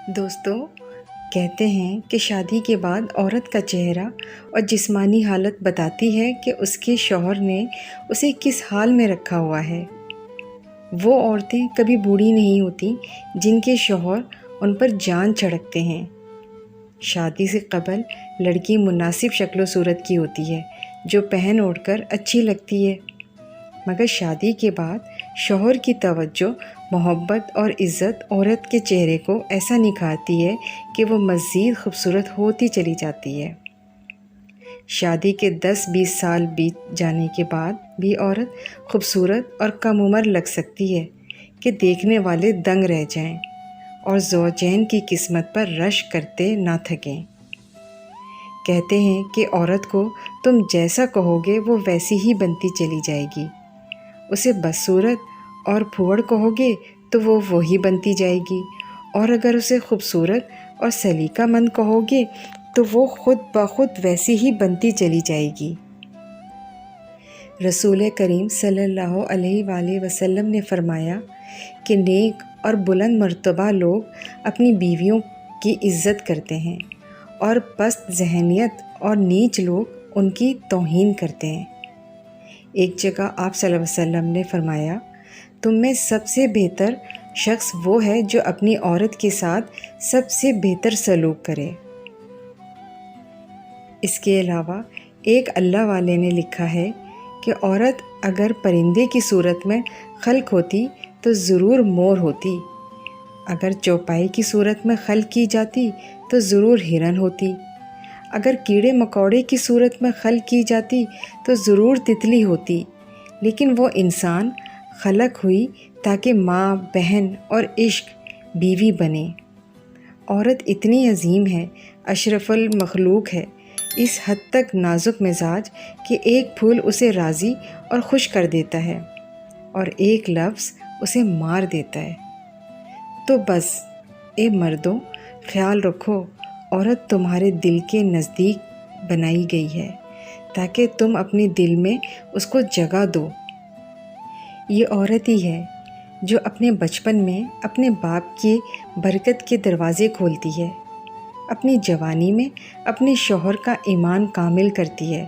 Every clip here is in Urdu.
دوستو، کہتے ہیں کہ شادی کے بعد عورت کا چہرہ اور جسمانی حالت بتاتی ہے کہ اس کے شوہر نے اسے کس حال میں رکھا ہوا ہے۔ وہ عورتیں کبھی بوڑھی نہیں ہوتیں جن کے شوہر ان پر جان چھڑکتے ہیں۔ شادی سے قبل لڑکی مناسب شکل و صورت کی ہوتی ہے جو پہن اوڑھ کر اچھی لگتی ہے، مگر شادی کے بعد شوہر کی توجہ، محبت اور عزت عورت کے چہرے کو ایسا نکھارتی ہے کہ وہ مزید خوبصورت ہوتی چلی جاتی ہے۔ شادی کے 10-20 سال بیت جانے کے بعد بھی عورت خوبصورت اور کم عمر لگ سکتی ہے کہ دیکھنے والے دنگ رہ جائیں اور زوجین کی قسمت پر رشک کرتے نہ تھکیں۔ کہتے ہیں کہ عورت کو تم جیسا کہو گے وہ ویسی ہی بنتی چلی جائے گی۔ اسے بدصورت اور پھوڑ کہو گے تو وہ وہی بنتی جائے گی، اور اگر اسے خوبصورت اور سلیقہ مند کہو گے تو وہ خود بخود ویسی ہی بنتی چلی جائے گی۔ رسول کریم صلی اللہ علیہ وآلہ وسلم نے فرمایا کہ نیک اور بلند مرتبہ لوگ اپنی بیویوں کی عزت کرتے ہیں، اور پست ذہنیت اور نیچ لوگ ان کی توہین کرتے ہیں۔ ایک جگہ آپ صلی اللہ علیہ وسلم نے فرمایا، تم میں سب سے بہتر شخص وہ ہے جو اپنی عورت کے ساتھ سب سے بہتر سلوک کرے۔ اس کے علاوہ ایک اللہ والے نے لکھا ہے کہ عورت اگر پرندے کی صورت میں خلق ہوتی تو ضرور مور ہوتی، اگر چوپائی کی صورت میں خلق کی جاتی تو ضرور ہرن ہوتی، اگر کیڑے مکوڑے کی صورت میں خلق کی جاتی تو ضرور تتلی ہوتی، لیکن وہ انسان خلق ہوئی تاکہ ماں، بہن اور عشق بیوی بنے۔ عورت اتنی عظیم ہے، اشرف المخلوق ہے، اس حد تک نازک مزاج کہ ایک پھول اسے راضی اور خوش کر دیتا ہے اور ایک لفظ اسے مار دیتا ہے۔ تو بس اے مردوں، خیال رکھو، عورت تمہارے دل کے نزدیک بنائی گئی ہے تاکہ تم اپنے دل میں اس کو جگہ دو۔ یہ عورت ہی ہے جو اپنے بچپن میں اپنے باپ کی برکت کے دروازے کھولتی ہے، اپنی جوانی میں اپنے شوہر کا ایمان کامل کرتی ہے،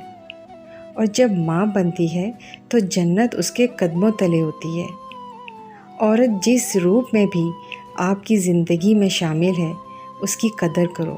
اور جب ماں بنتی ہے تو جنت اس کے قدموں تلے ہوتی ہے۔ عورت جس روپ میں بھی آپ کی زندگی میں شامل ہے، اس کی قدر کرو۔